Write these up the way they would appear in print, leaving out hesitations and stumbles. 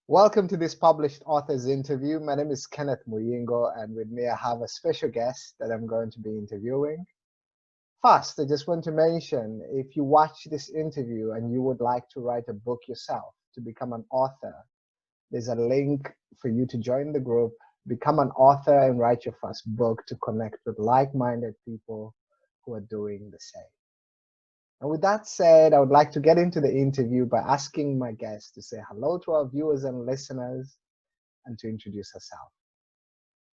Welcome to this published author's interview. My name is Kenneth Muyingo, and with me I have a special guest that I'm going to be interviewing. First, I just want to mention, if you watch this interview and you would like to write a book yourself to become an author, there's a link for you to join the group, become an author, and write your first book to connect with like-minded people who are doing the same. And with that said, I would like to get into the interview by asking my guest to say hello to our viewers and listeners and to introduce herself.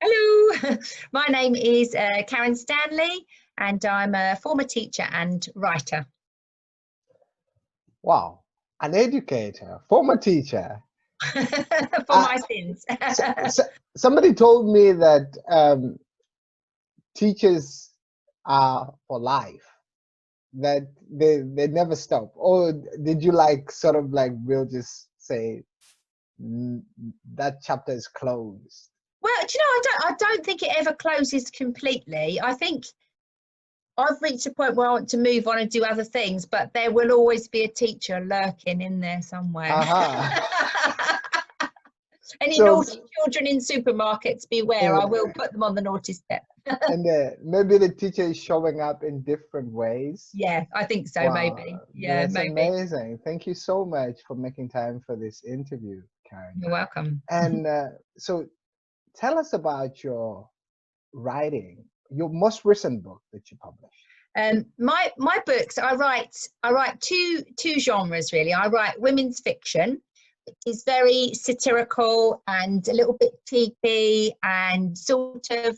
Hello, my name is Karen Stanley, and I'm a former teacher and writer. Wow, an educator, former teacher. For my sins. Somebody told me that teachers are for life, that they never stop. Or did you we'll just say that chapter is closed? Well, do you know, I don't think it ever closes completely. I think I've reached a point where I want to move on and do other things, but there will always be a teacher lurking in there somewhere. Any naughty children in supermarkets, beware, I will put them on the naughty step. And maybe the teacher is showing up in different ways. Yeah, I think so. Wow. Maybe. Yeah, that's maybe. Amazing. Thank you so much for making time for this interview, Karen. You're welcome. And so tell us about your writing, your most recent book that you published. My books, I write two genres really. I write women's fiction, which is very satirical and a little bit cheeky and sort of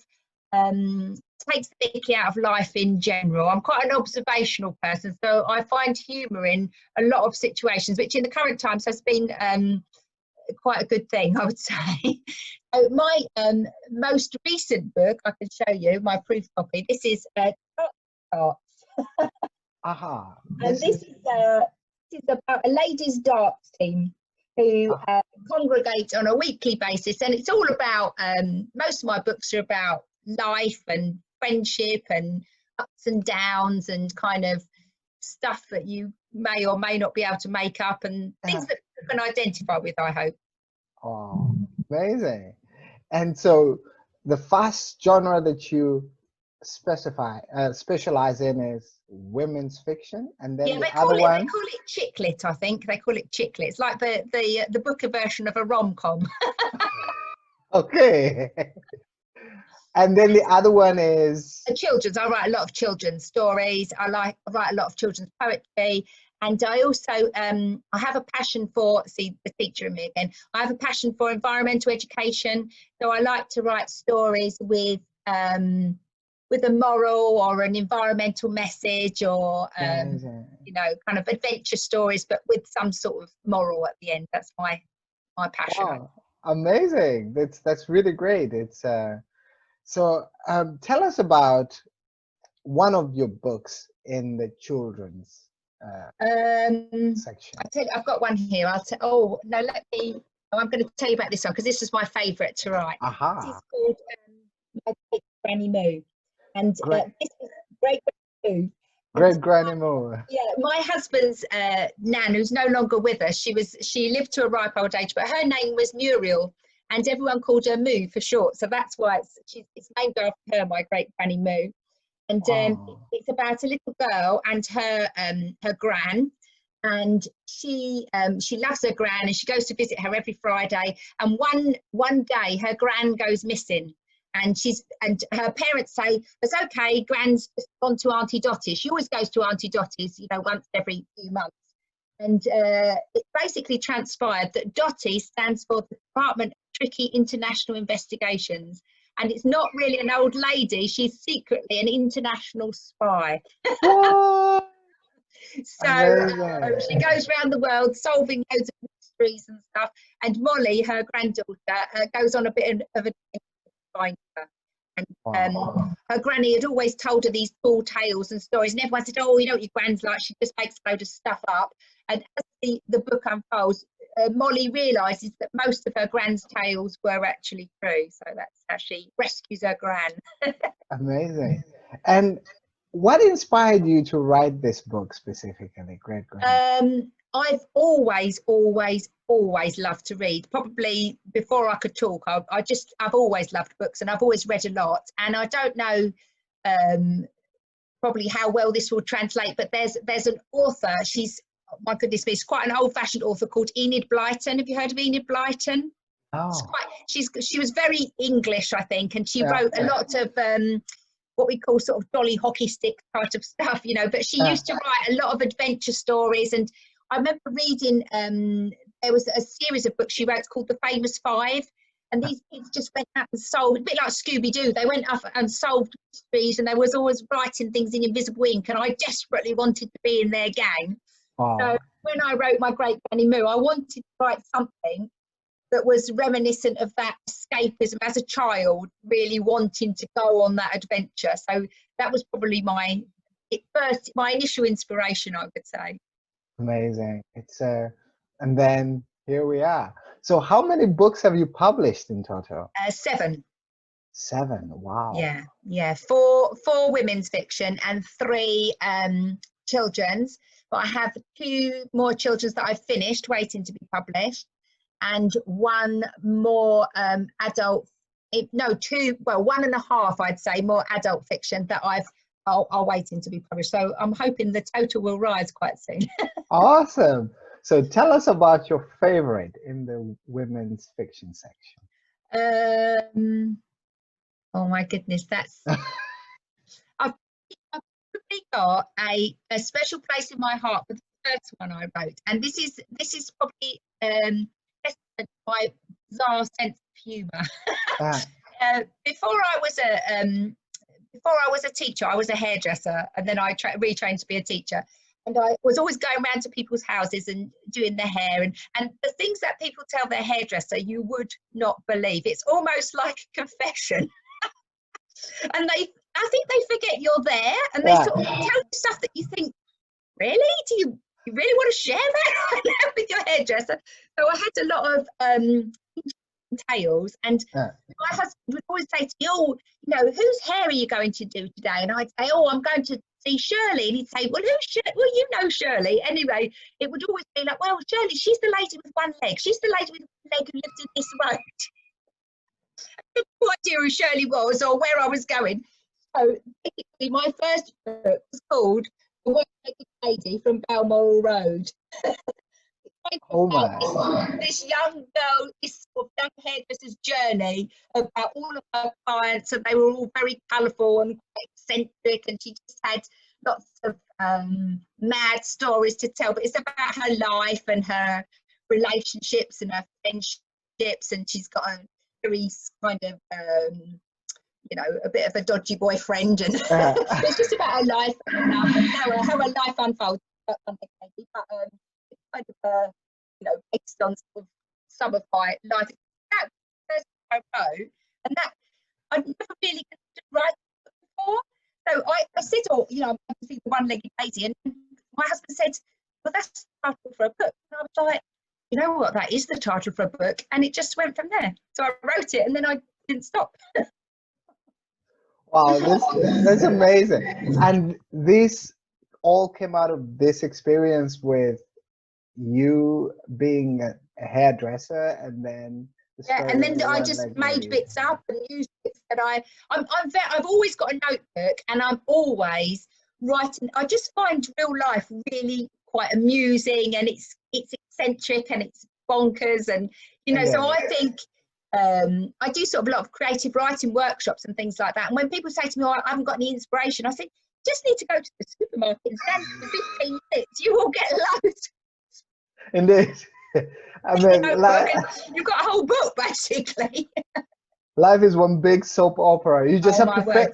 takes the mickey out of life in general. I'm quite an observational person, so I find humour in a lot of situations, which in the current times has been quite a good thing, I would say. So my most recent book, I can show you my proof copy. This is Darts. And this is about a ladies' darts team who congregate on a weekly basis, and it's all about most of my books are about life and friendship and ups and downs and kind of stuff that you may or may not be able to make up, and things that you can identify with, I hope. Oh, amazing. And so the first genre that you specialize in is women's fiction, and then they call it chick lit. I think they call it chick lit. It's like the booker version of a rom-com. Okay. And then the other one is children's. I write a lot of children's stories. I write a lot of children's poetry, and I also I have a passion for, see the teacher in me again, I have a passion for environmental education, so I like to write stories with a moral or an environmental message, or you know, kind of adventure stories, but with some sort of moral at the end. That's my passion. Wow, amazing. That's really great. It's so tell us about one of your books in the children's section. I tell you, I've got one here. Oh no, I'm going to tell you about this one because this is my favourite to write. This is called My Great Granny Moo, and this is Great Granny Moo. Great Granny Moo. Yeah, my husband's nan, who's no longer with us, she lived to a ripe old age, but her name was Muriel, and everyone called her Moo for short. So that's why it's named after her, My Great Granny Moo. And it's about a little girl and her gran, and she loves her gran, and she goes to visit her every Friday. And one day her gran goes missing, and her parents say, "It's okay, Gran's just gone to Auntie Dottie's. She always goes to Auntie Dottie's, you know, once every few months." And it basically transpired that Dottie stands for the Department of Tricky International Investigations. And it's not really an old lady, she's secretly an international spy. What? So she goes around the world solving loads of mysteries and stuff. And Molly, her granddaughter, goes on a bit of a find her. And her granny had always told her these tall tales and stories, and everyone said, "Oh, you know what your gran's like, she just makes a load of stuff up." And as the book unfolds, Molly realises that most of her gran's tales were actually true, so that's how she rescues her gran. Amazing. And what inspired you to write this book specifically, Great Gran? I've always loved to read. Probably before I could talk, I've always loved books, and I've always read a lot. And I don't know probably how well this will translate, but there's an author. She's, oh my goodness me, she's quite an old-fashioned author called Enid Blyton. Have you heard of Enid Blyton? Oh, She was very English, I think, and she yeah, wrote a lot of what we call sort of dolly hockey stick kind of stuff, you know. But she used to write a lot of adventure stories, and I remember reading. There was a series of books she wrote called The Famous Five, and these kids just went out and solved, a bit like Scooby-Doo. They went up and solved mysteries, and they was always writing things in invisible ink, and I desperately wanted to be in their gang. wow. So when I wrote My Great Granny Moo, I wanted to write something that was reminiscent of that escapism as a child, really wanting to go on that adventure. So that was probably my initial inspiration, I would say. Amazing. It's and then here we are. So how many books have you published in total? 7. 7. Wow. Yeah. Four women's fiction and 3 children's. But I have 2 more children's that I've finished, waiting to be published, and 1 more adult. No, 2. Well, 1.5, I'd say, more adult fiction that are waiting to be published. So I'm hoping the total will rise quite soon. Awesome. So tell us about your favorite in the women's fiction section. Oh my goodness, that's I've probably got a special place in my heart for the first one I wrote, and this is probably my bizarre sense of humour. Before I was a teacher, I was a hairdresser, and then I retrained to be a teacher. And I was always going around to people's houses and doing their hair, and the things that people tell their hairdresser, you would not believe. It's almost like a confession. And I think they forget you're there, and they sort of tell you stuff that you think, really? Do you really want to share that with your hairdresser? So I had a lot of tales, and my husband would always say to me, oh, you know, whose hair are you going to do today? And I'd say, oh, I'm going to see Shirley. And he'd say, well, who's Shirley? Well, you know Shirley. Anyway, it would always be like, well, Shirley, she's the lady with one leg. She's the lady with one leg who lived in this road. I had no idea who Shirley was or where I was going. So basically, my first book was called The One-Legged Lady from Balmoral Road. Oh my. This young girl, this sort of young hairdresser's journey about all of her clients, and they were all very colourful and quite eccentric, and she just had lots of mad stories to tell. But it's about her life and her relationships and her friendships, and she's got a very kind of you know, a bit of a dodgy boyfriend, and it's just about her life and how her life unfolds. But kind of you know, based on sort of some of my life. That first I wrote, and that I'd never really considered writing before. So I said, oh, you know, I'm going to see The One-Legged Lady, and my husband said, well, that's the title for a book. And I was like, you know what, that is the title for a book, and it just went from there. So I wrote it, and then I didn't stop. Wow, that's amazing. And this all came out of this experience with you being a hairdresser, and then and then I just made bits up and used bits that I've always got a notebook, and I'm always writing. I just find real life really quite amusing, and it's eccentric and it's bonkers, and you know, so I think I do sort of a lot of creative writing workshops and things like that. And when people say to me, oh, I haven't got any inspiration, I think, just need to go to the supermarket and stand for 15 minutes. You will get loads. Indeed. I mean, you've got a whole book basically. Life is one big soap opera. You just have to pay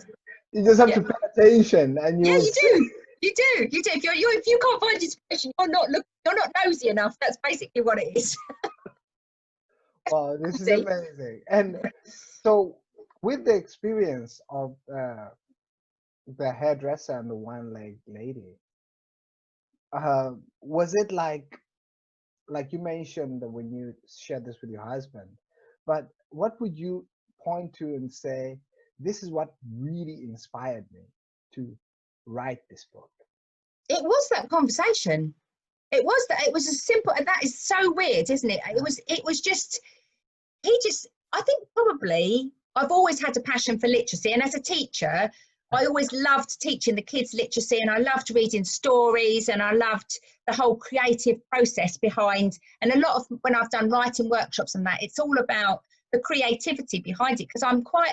attention, and you do. If you can't find inspiration, you're not nosy enough. That's basically what it is. Wow, this is amazing. And so, with the experience of the hairdresser and the one-legged lady, was it like you mentioned that when you shared this with your husband, but what would you point to and say, this is what really inspired me to write this book? It was that conversation. It was a simple, and that is so weird, isn't it? It was just, I think probably I've always had a passion for literacy. And as a teacher, I always loved teaching the kids literacy, and I loved reading stories, and I loved the whole creative process behind. And a lot of when I've done writing workshops and that, it's all about the creativity behind it, because I'm quite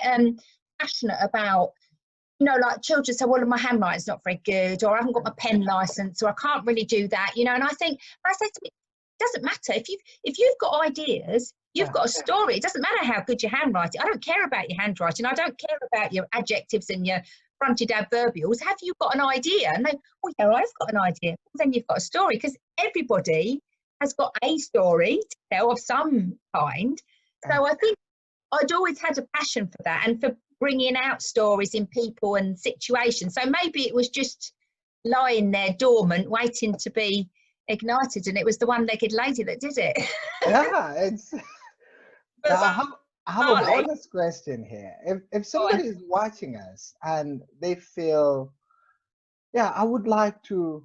passionate about, you know, like children say, well, my handwriting's not very good, or I haven't got my pen license, or I can't really do that, you know. And I say to me, it doesn't matter if you've got ideas, you've got a story. It doesn't matter how good your handwriting. I don't care about your handwriting. I don't care about your adjectives and your fronted adverbials. Have you got an idea? And they, oh yeah, I've got an idea. Well, then you've got a story, because everybody has got a story to tell of some kind. So I think I'd always had a passion for that, and for bringing out stories in people and situations. So maybe it was just lying there dormant, waiting to be ignited, and it was the one-legged lady that did it. Yeah, it's. I have a bonus question here. If somebody is watching us and they feel, yeah, I would like to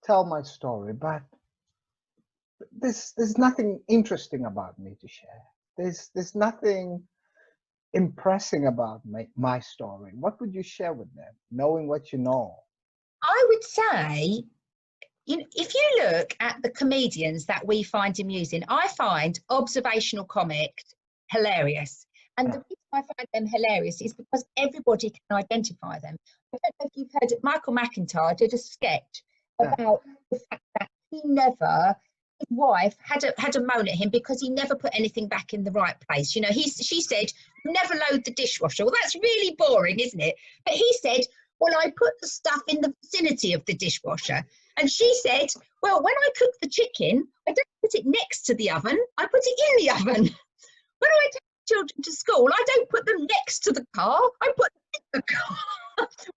tell my story, but there's nothing interesting about me to share. There's nothing impressing about my story. What would you share with them, knowing what you know? I would say, if you look at the comedians that we find amusing, I find observational comics hilarious. And the reason I find them hilarious is because everybody can identify them. I don't know if you've heard, Michael McIntyre did a sketch about the fact that his wife had a moan at him because he never put anything back in the right place. You know, she said, "You never load the dishwasher." Well, that's really boring, isn't it? But he said, "Well, I put the stuff in the vicinity of the dishwasher." And she said, "Well, when I cook the chicken, I don't put it next to the oven, I put it in the oven. When I take children to school, I don't put them next to the car, I put them in the car."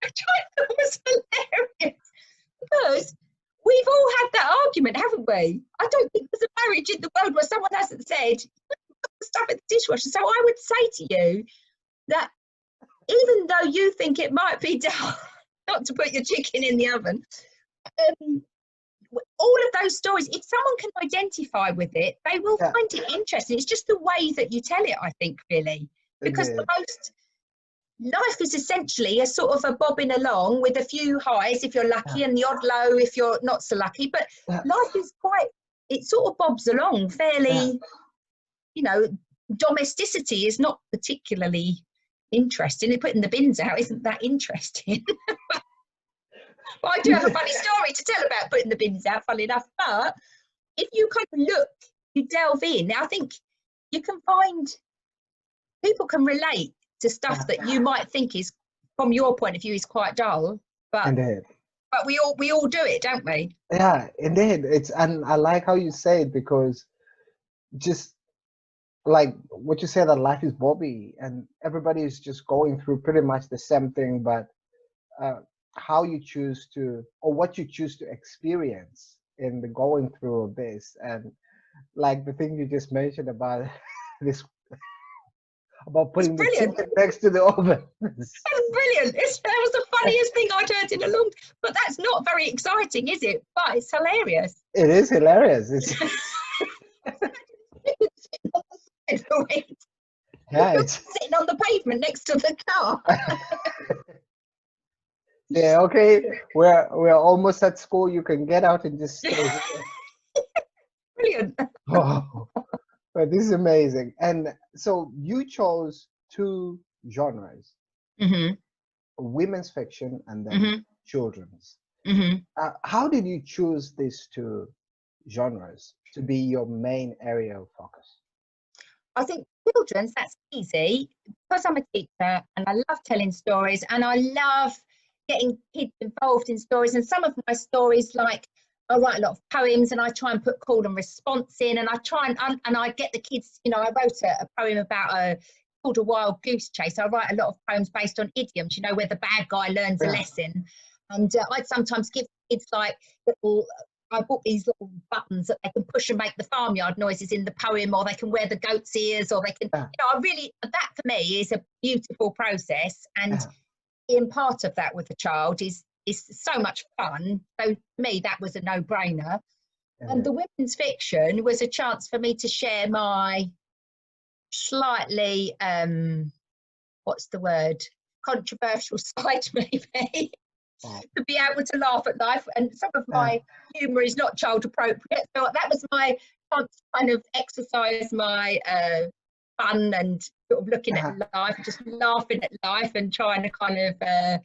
Which I thought was hilarious, because we've all had that argument, haven't we? I don't think there's a marriage in the world where someone hasn't said, "Put the stuff in the dishwasher." So I would say to you that even though you think it might be dull not to put your chicken in the oven, all of those stories, if someone can identify with it, they will find it interesting. It's just the way that you tell it, I think, really. Because life is essentially a sort of a bobbing along with a few highs if you're lucky, and the odd low if you're not so lucky. But life is it sort of bobs along fairly, you know, domesticity is not particularly interesting. Putting the bins out isn't that interesting. But I do have a funny story to tell about putting the bins out, funny enough. But if you kind of look, you delve in, I think you can find people can relate to stuff that you might think is, from your point of view, is quite dull. But we all do it, don't we? Yeah, indeed. And I like how you say it, because just like what you said, that life is bobby and everybody is just going through pretty much the same thing, but how you choose to, or what you choose to experience in the going through of this. And like the thing you just mentioned about this, about putting the chicken next to the oven. That's brilliant. That was the funniest thing I'd heard in a long, but that's not very exciting, is it? But it's hilarious. It is hilarious. It's yeah, it's sitting on the pavement next to the car. Yeah, okay. We're almost at school. You can get out and just stay. Brilliant. Oh, but this is amazing. And so you chose two genres: women's fiction and then children's. How did you choose these two genres to be your main area of focus? I think children's, that's easy, because I'm a teacher and I love telling stories, and I love getting kids involved in stories. And some of my stories, like, I write a lot of poems and I try and put call and response in, and I try and I get the kids, you know, I wrote a poem about called A Wild Goose Chase. I write a lot of poems based on idioms, you know, where the bad guy learns a lesson. And I'd sometimes give kids like little, I bought these little buttons that they can push and make the farmyard noises in the poem, or they can wear the goat's ears, or they can, you know, I really, that for me is a beautiful process. And in part of that with a child is it's so much fun. So to me, that was a no-brainer. Yeah. And the women's fiction was a chance for me to share my slightly, what's the word, controversial side, maybe. Wow. To be able to laugh at life, and some of my humour is not child appropriate, so that was my kind of exercise my fun and sort of looking at life, just laughing at life and trying to kind of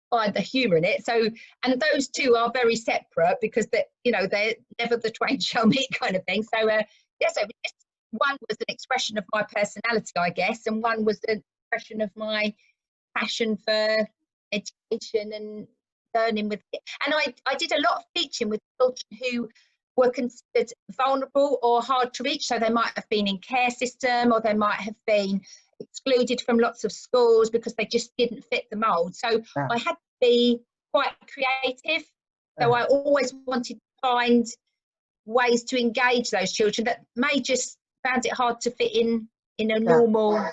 find the humour in it. So, and those two are very separate because they're never the twain shall meet kind of thing. So yes, one was an expression of my personality, I guess, and one was an expression of my passion for education and learning with it. And I did a lot of teaching with children who were considered vulnerable or hard to reach. So they might have been in care system, or they might have been excluded from lots of schools because they just didn't fit the mold. So I had to be quite creative. So I always wanted to find ways to engage those children that may just found it hard to fit in a normal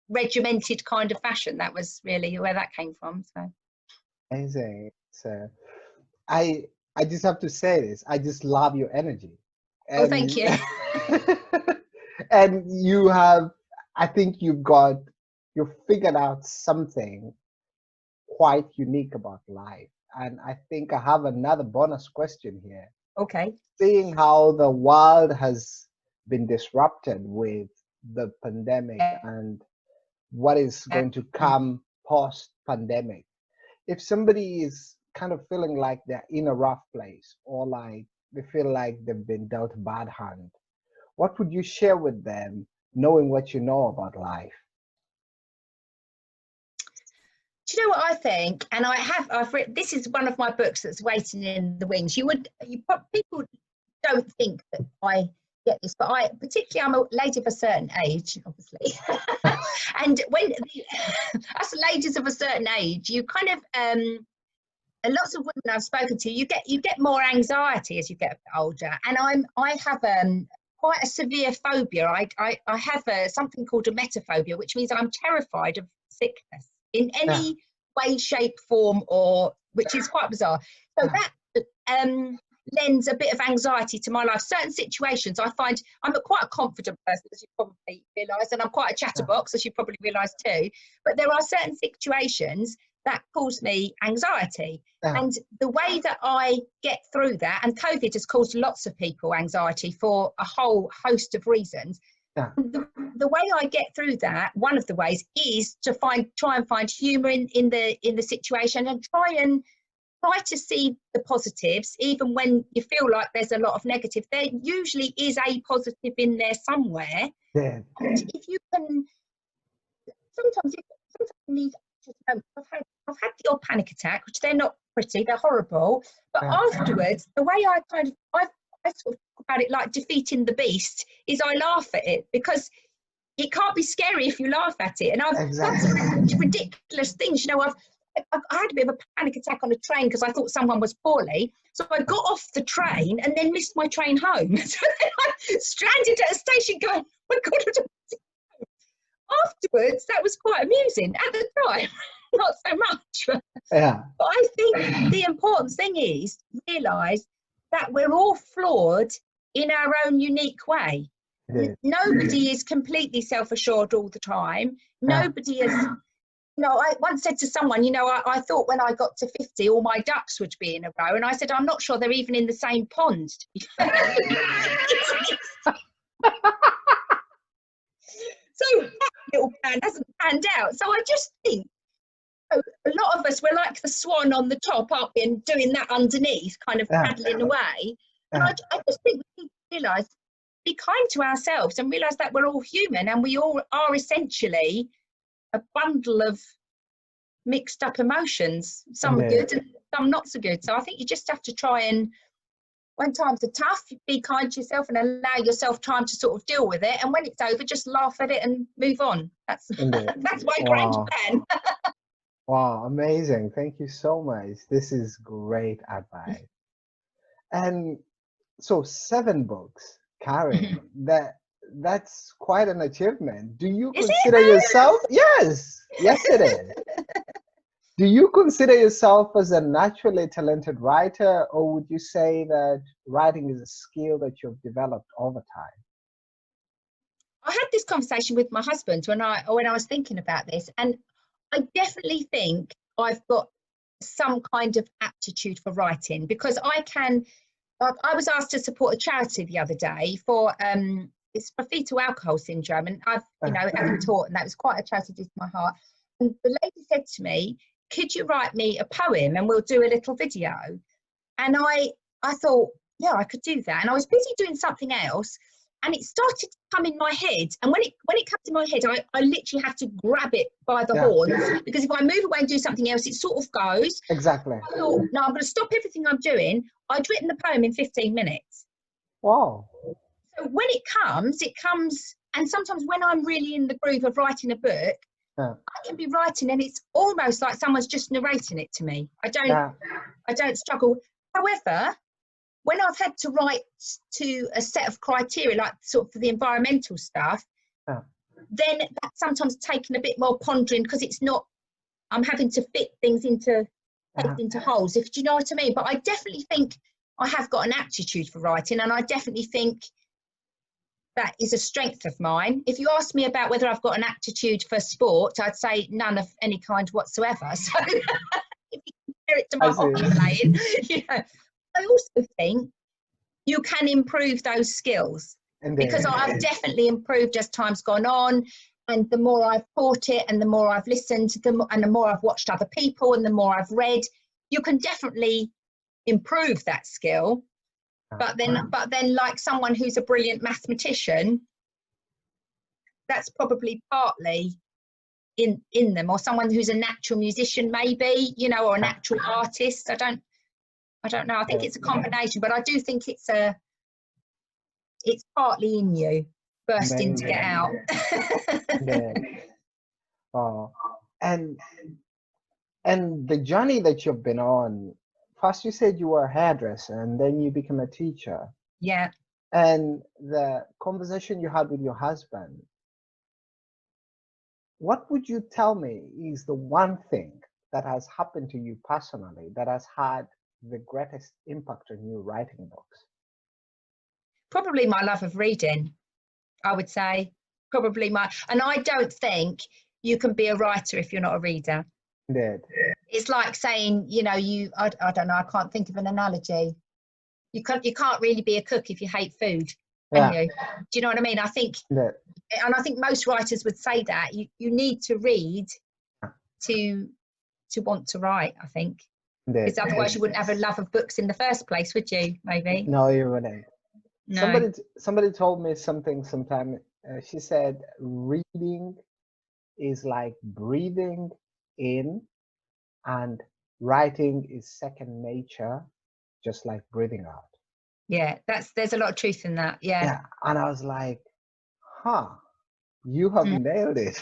regimented kind of fashion. That was really where that came from. So amazing. So I just have to say this. I just love your energy. Oh, thank you. And you have, I think you've figured out something quite unique about life. And I think I have another bonus question here. Okay. Seeing how the world has been disrupted with the pandemic and what is going to come post-pandemic, if somebody is kind of feeling like they're in a rough place, or like they feel like they've been dealt a bad hand, what would you share with them, knowing what you know about life? Do you know what I think? And I've read, this is one of my books that's waiting in the wings. People don't think that I get this, but particularly I'm a lady of a certain age, obviously. And when us ladies of a certain age, you kind of lots of women I've spoken to, you get more anxiety as you get a bit older. And I have quite a severe phobia. I have something called a metaphobia, which means I'm terrified of sickness in any way, shape, form, or which is quite bizarre. So that lends a bit of anxiety to my life. Certain situations, I find I'm quite a confident person, as you probably realise, and I'm quite a chatterbox, as you probably realise too. But there are certain situations that cause me anxiety. And the way that I get through that, and COVID has caused lots of people anxiety for a whole host of reasons. The way I get through that, one of the ways, is to try and find humour in the situation, and try to see the positives, even when you feel like there's a lot of negative. There usually is a positive in there somewhere. And if you can, sometimes you need. I've had the odd panic attack, which they're not pretty, they're horrible. But afterwards, the way I sort of talk about it like defeating the beast is I laugh at it, because it can't be scary if you laugh at it. And I've done some ridiculous things. You know, I had a bit of a panic attack on a train because I thought someone was poorly. So I got off the train and then missed my train home. So then I'm stranded at a station going, oh my God, I don't afterwards, that was quite amusing. At the time, not so much. But I think the important thing is to realise that we're all flawed in our own unique way. Nobody is completely self-assured all the time. Nobody is, I once said to someone, I thought when I got to 50, all my ducks would be in a row. And I said, I'm not sure they're even in the same pond. So that little plan hasn't panned out. So I just think a lot of us, we're like the swan on the top, aren't we, and doing that underneath, kind of paddling away. And I just think we need to realise, be kind to ourselves and realise that we're all human, and we all are essentially a bundle of mixed up emotions, some good and some not so good. So I think you just have to try and, when times are tough, be kind to yourself and allow yourself time to sort of deal with it. And when it's over, just laugh at it and move on. That's my grand plan. Wow, amazing. Thank you so much. This is great advice. And so 7 books, Karen, that's quite an achievement. Do you consider yourself? Yes, it is. Do you consider yourself as a naturally talented writer, or would you say that writing is a skill that you've developed over time? I had this conversation with my husband when I was thinking about this, and I definitely think I've got some kind of aptitude for writing, because I can, like, I was asked to support a charity the other day for it's for fetal alcohol syndrome, and I've, you know, having taught, and that was quite a tragedy to my heart. And the lady said to me, could you write me a poem and we'll do a little video? And I thought, yeah, I could do that. And I was busy doing something else, and it started to come in my head. And when it comes in my head, I literally have to grab it by the horns, because if I move away and do something else, it sort of goes. Exactly. I thought, no, I'm going to stop everything I'm doing. I'd written the poem in 15 minutes. Wow. So when it comes, and sometimes when I'm really in the groove of writing a book, I can be writing and it's almost like someone's just narrating it to me. I don't struggle. However, when I've had to write to a set of criteria, like sort of for the environmental stuff, then that's sometimes taken a bit more pondering, because it's not, I'm having to fit things into holes, if do you know what I mean. But I definitely think I have got an aptitude for writing, and I definitely think that is a strength of mine. If you ask me about whether I've got an aptitude for sport, I'd say none of any kind whatsoever. So if you compare it to my hockey playing, yeah. I also think you can improve those skills, because I've definitely improved as time's gone on, and the more I've taught it and the more I've listened, and the more I've watched other people and the more I've read, you can definitely improve that skill. But then like someone who's a brilliant mathematician, that's probably partly in them, or someone who's a natural musician maybe, you know, or a natural artist. I don't know. I think it's a combination, but I do think it's partly in you, bursting to get out. Oh, and the journey that you've been on, first you said you were a hairdresser and then you became a teacher. Yeah. And the conversation you had with your husband, what would you tell me is the one thing that has happened to you personally that has had the greatest impact on you writing books? Probably my love of reading, I would say. And I don't think you can be a writer if you're not a reader. It's like saying, you know, I don't know, I can't think of an analogy. You can't really be a cook if you hate food, can you? Do you know what I mean? I think, and I think most writers would say that you need to read to want to write, I think. Because otherwise you wouldn't have a love of books in the first place, would you? Maybe. No, you wouldn't. No. Somebody told me something sometime. She said reading is like breathing in, and writing is second nature, just like breathing out. Yeah, there's a lot of truth in that. Yeah. And I was like, you have nailed it.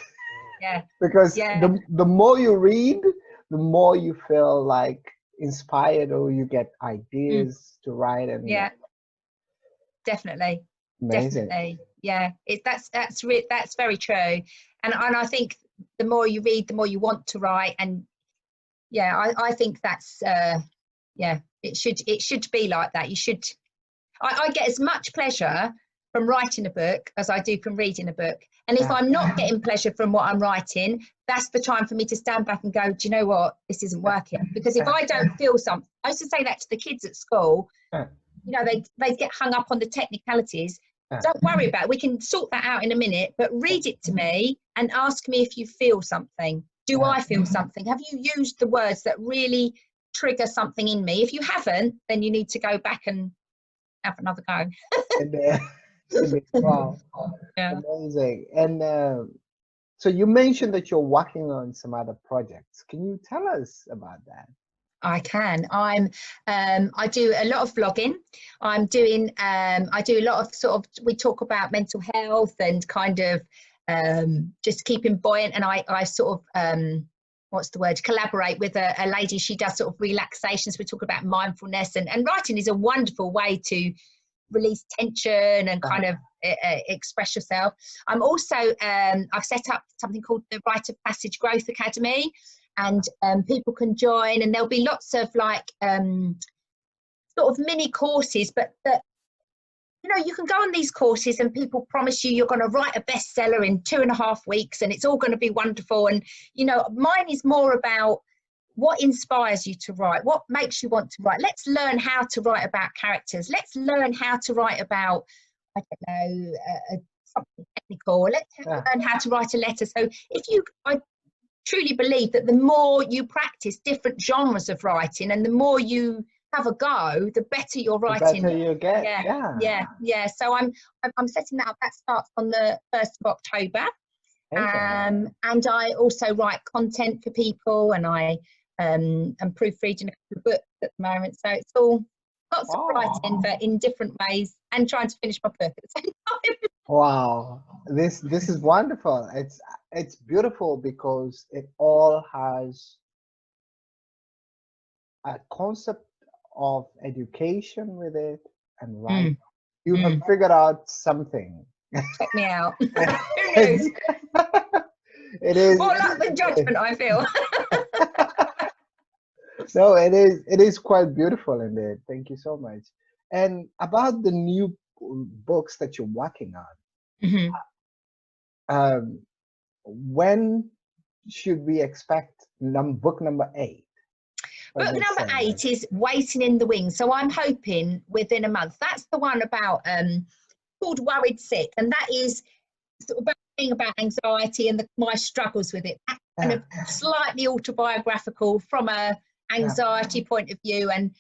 Yeah. Because the more you read, the more you feel like inspired, or you get ideas to write. And definitely. Amazing. Definitely. Yeah, that's very true. And I think the more you read, the more you want to write. And I think that's it should be like that. You should. I get as much pleasure from writing a book as I do from reading a book. And if I'm not getting pleasure from what I'm writing, that's the time for me to stand back and go, do you know what? This isn't working. Because if I don't feel something, I used to say that to the kids at school, you know, they get hung up on the technicalities. Don't worry about it. We can sort that out in a minute, but read it to me and ask me if you feel something. Do I feel something? Have you used the words that really trigger something in me? If you haven't, then you need to go back and have another go. Wow. Amazing. And so you mentioned that you're working on some other projects. Can you tell us about that? I can. I do a lot of vlogging. I do a lot of sort of, we talk about mental health and kind of just keeping buoyant. And I sort of, what's the word, collaborate with a lady. She does sort of relaxations. We talk about mindfulness, and writing is a wonderful way to release tension and kind of express yourself. I'm also, I've set up something called the Rite of Passage Growth Academy. and people can join, and there'll be lots of like sort of mini courses, but that, you know, you can go on these courses and people promise you you're going to write a bestseller in 2.5 weeks and it's all going to be wonderful. And, you know, mine is more about what inspires you to write, what makes you want to write. Let's learn how to write about characters. Let's learn how to write about, I don't know, something technical. Let's learn how to write a letter. So I truly believe that the more you practice different genres of writing and the more you have a go, the better your writing. The better you get. Yeah. So I'm setting that up. That starts on the 1st of October. And I also write content for people, and I am proofreading a couple of books at the moment. So it's all lots of writing, but in different ways, and trying to finish my book at the same time. Wow, this is wonderful. It's beautiful because it all has a concept of education with it, and right, you have figured out something. Check me out. Who knows? It is more luck than judgment, I feel. No, it is quite beautiful indeed. Thank you so much. And about the new books that you're working on, when should we expect book number 8? Book number 8 is waiting in the wings. So I'm hoping within a month. That's the one about called Worried Sick, and that is sort of about anxiety and my struggles with it. That's kind of slightly autobiographical from a anxiety point of view, and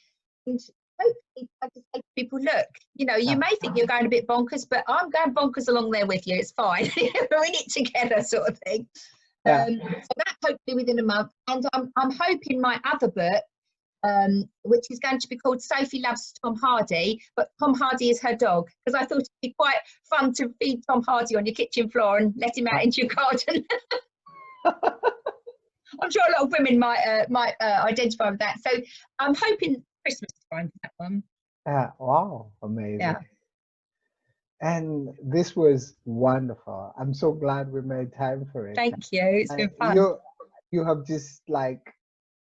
hopefully I just say to people, look, you know, you may think you're going a bit bonkers, but I'm going bonkers along there with you. It's fine. We're in it together, sort of thing. So that hopefully within a month, and I'm hoping my other book, which is going to be called Sophie Loves Tom Hardy, but Tom Hardy is her dog, because I thought it'd be quite fun to feed Tom Hardy on your kitchen floor and let him out into your garden. I'm sure a lot of women might identify with that. So I'm hoping Christmas time for that one. Wow, amazing. And this was wonderful. I'm so glad we made time for it. Thank you. It's been fun. You have just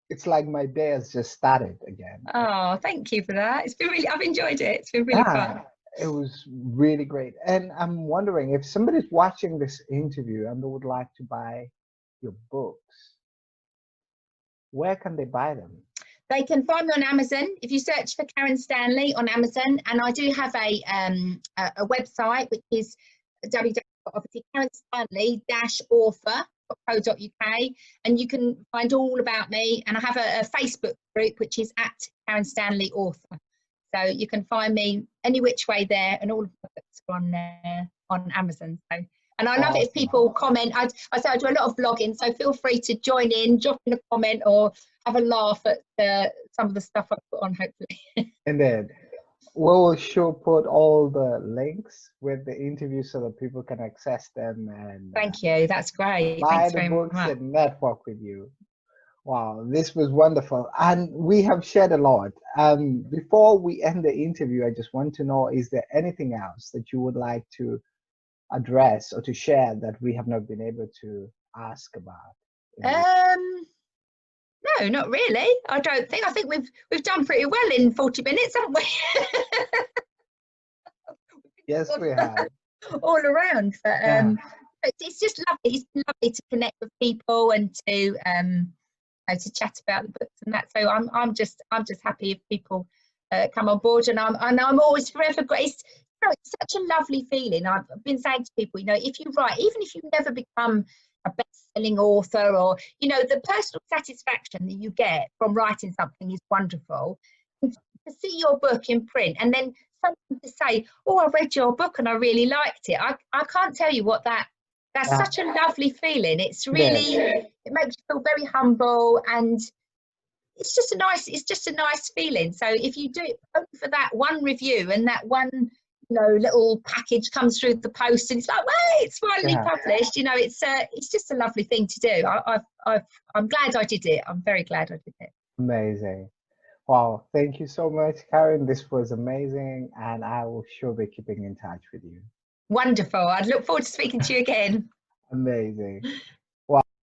it's like my day has just started again. Oh, thank you for that. It's been really, I've enjoyed it. It's been really fun. It was really great. And I'm wondering if somebody's watching this interview and they would like to buy your books, where can they buy them? They can find me on Amazon if you search for Karen Stanley on Amazon, and I do have a website which is www.karenstanley-author.co.uk, and you can find all about me. And I have a Facebook group which is at Karen Stanley Author, so you can find me any which way there, and all of the books are on Amazon. So. And I love it if people comment. I say I do a lot of blogging, so feel free to join in, drop in a comment, or have a laugh at some of the stuff I put on, hopefully. And then we'll put all the links with the interview so that people can access them and thank you. That's great. Buy the books and network with you. Wow, this was wonderful, and we have shared a lot. Before we end the interview, I just want to know, is there anything else that you would like to address or to share that we have not been able to ask about? No, not really. I don't think. I think we've done pretty well in 40 minutes, haven't we? Yes, we have. All around. But it's just lovely. It's lovely to connect with people and to chat about the books and that. So I'm just happy if people come on board, and I'm always forever grateful. You know, it's such a lovely feeling. I've been saying to people, you know, if you write, even if you never become a best-selling author, or, you know, the personal satisfaction that you get from writing something is wonderful. And to see your book in print, and then someone to say, oh, I read your book and I really liked it. I can't tell you what that's such a lovely feeling. It's really, it makes you feel very humble, and it's just a nice feeling. So if you do it only for that one review and that one, you know, little package comes through the post, and it's like, well, it's finally published. You know, it's just a lovely thing to do. I'm glad I did it. I'm very glad I did it. Amazing. Wow, thank you so much, Karen. This was amazing, and I will sure be keeping in touch with you. Wonderful. I'd look forward to speaking to you again. Amazing.